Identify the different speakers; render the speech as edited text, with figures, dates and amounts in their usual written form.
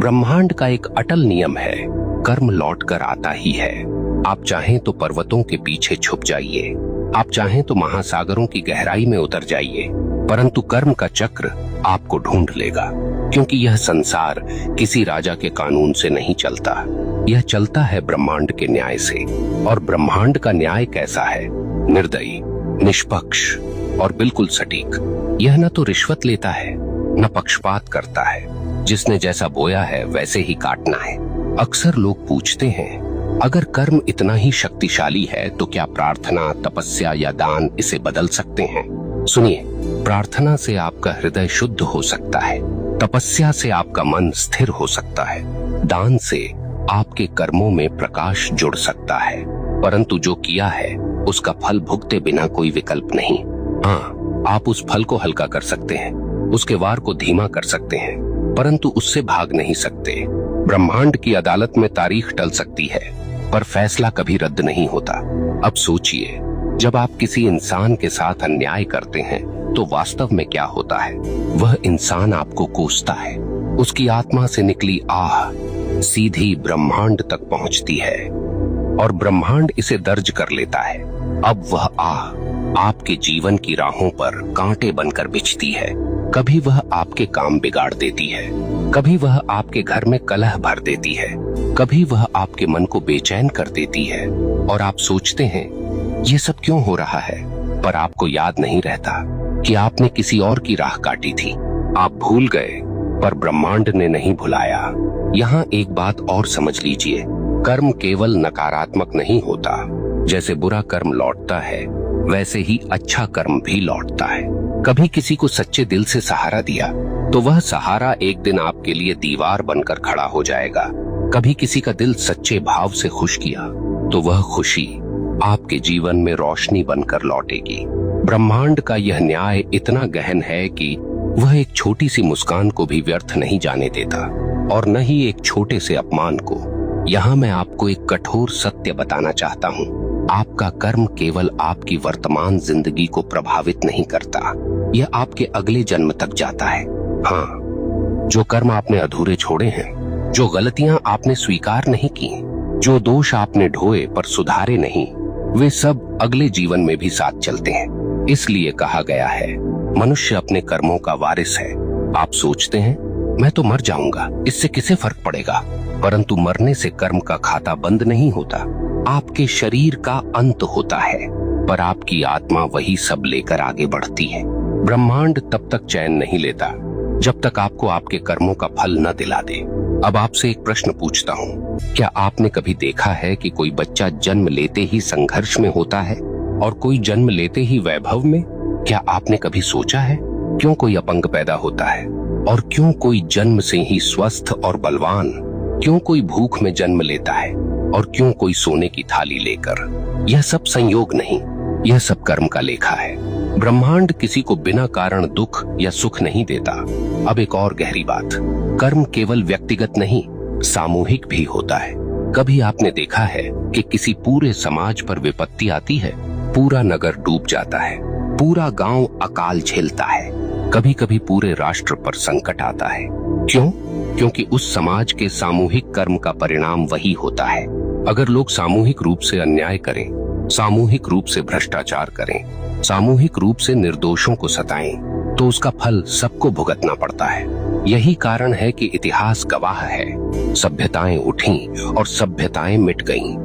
Speaker 1: ब्रह्मांड का एक अटल नियम है, कर्म लौट कर आता ही है। आप चाहें तो पर्वतों के पीछे छुप जाइए, आप चाहें तो महासागरों की गहराई में उतर जाइए, परंतु कर्म का चक्र आपको ढूंढ लेगा। क्योंकि यह संसार किसी राजा के कानून से नहीं चलता, यह चलता है ब्रह्मांड के न्याय से। और ब्रह्मांड का न्याय कैसा है? निर्दयी, निष्पक्ष और बिल्कुल सटीक। यह न तो रिश्वत लेता है, न पक्षपात करता है। जिसने जैसा बोया है वैसे ही काटना है। अक्सर लोग पूछते हैं, अगर कर्म इतना ही शक्तिशाली है तो क्या प्रार्थना, तपस्या या दान इसे बदल सकते हैं? सुनिए, प्रार्थना से आपका हृदय शुद्ध हो सकता है, तपस्या से आपका मन स्थिर हो सकता है, दान से आपके कर्मों में प्रकाश जुड़ सकता है, परंतु जो किया है उसका फल भुगते बिना कोई विकल्प नहीं। हाँ, आप उस फल को हल्का कर सकते हैं, उसके वार को धीमा कर सकते हैं, परंतु उससे भाग नहीं सकते। ब्रह्मांड की अदालत में तारीख टल सकती है, पर फैसला कभी रद्द नहीं होता। अब सोचिए, जब आप किसी इंसान के साथ अन्याय करते हैं तो वास्तव में क्या होता है? वह इंसान आपको कोसता है, उसकी आत्मा से निकली आह सीधी ब्रह्मांड तक पहुंचती है और ब्रह्मांड इसे दर्ज कर लेता है। अब वह आह आपके जीवन की राहों पर कांटे बनकर बिछती है। कभी वह आपके काम बिगाड़ देती है, कभी वह आपके घर में कलह भर देती है, कभी वह आपके मन को बेचैन कर देती है। और आप सोचते हैं ये सब क्यों हो रहा है, पर आपको याद नहीं रहता कि आपने किसी और की राह काटी थी। आप भूल गए, पर ब्रह्मांड ने नहीं भुलाया। यहाँ एक बात और समझ लीजिए, कर्म केवल नकारात्मक नहीं होता। जैसे बुरा कर्म लौटता है, वैसे ही अच्छा कर्म भी लौटता है। कभी किसी को सच्चे दिल से सहारा दिया तो वह सहारा एक दिन आपके लिए दीवार बनकर खड़ा हो जाएगा। कभी किसी का दिल सच्चे भाव से खुश किया तो वह खुशी आपके जीवन में रोशनी बनकर लौटेगी। ब्रह्मांड का यह न्याय इतना गहन है कि वह एक छोटी सी मुस्कान को भी व्यर्थ नहीं जाने देता, और न ही एक छोटे से अपमान को। यहाँ मैं आपको एक कठोर सत्य बताना चाहता हूँ, आपका कर्म केवल आपकी वर्तमान जिंदगी को प्रभावित नहीं करता, यह आपके अगले जन्म तक जाता है। हाँ, जो कर्म आपने अधूरे छोड़े हैं, जो गलतियां आपने स्वीकार नहीं की, जो दोष आपने ढोए पर सुधारे नहीं, वे सब अगले जीवन में भी साथ चलते हैं। इसलिए कहा गया है, मनुष्य अपने कर्मों का वारिस है। आप सोचते हैं मैं तो मर जाऊंगा, इससे किसे फर्क पड़ेगा? परंतु मरने से कर्म का खाता बंद नहीं होता। आपके शरीर का अंत होता है, पर आपकी आत्मा वही सब लेकर आगे बढ़ती है। ब्रह्मांड तब तक चैन नहीं लेता जब तक आपको आपके कर्मों का फल न दिला दे। अब आपसे एक प्रश्न पूछता हूँ, क्या आपने कभी देखा है कि कोई बच्चा जन्म लेते ही संघर्ष में होता है और कोई जन्म लेते ही वैभव में? क्या आपने कभी सोचा है क्यों कोई अपंग पैदा होता है और क्यों कोई जन्म से ही स्वस्थ और बलवान? क्यों कोई भूख में जन्म लेता है और क्यों कोई सोने की थाली लेकर? यह सब संयोग नहीं, यह सब कर्म का लेखा है। ब्रह्मांड किसी को बिना कारण दुख या सुख नहीं देता। अब एक और गहरी बात, कर्म केवल व्यक्तिगत नहीं, सामूहिक भी होता है। कभी आपने देखा है कि किसी पूरे समाज पर विपत्ति आती है, पूरा नगर डूब जाता है, पूरा गांव अकाल झेलता है, कभी कभी पूरे राष्ट्र पर संकट आता है। क्यों? क्योंकि उस समाज के सामूहिक कर्म का परिणाम वही होता है। अगर लोग सामूहिक रूप से अन्याय करें, सामूहिक रूप से भ्रष्टाचार करें, सामूहिक रूप से निर्दोषों को सताएं, तो उसका फल सबको भुगतना पड़ता है। यही कारण है कि इतिहास गवाह है, सभ्यताएं उठीं और सभ्यताएं मिट गईं,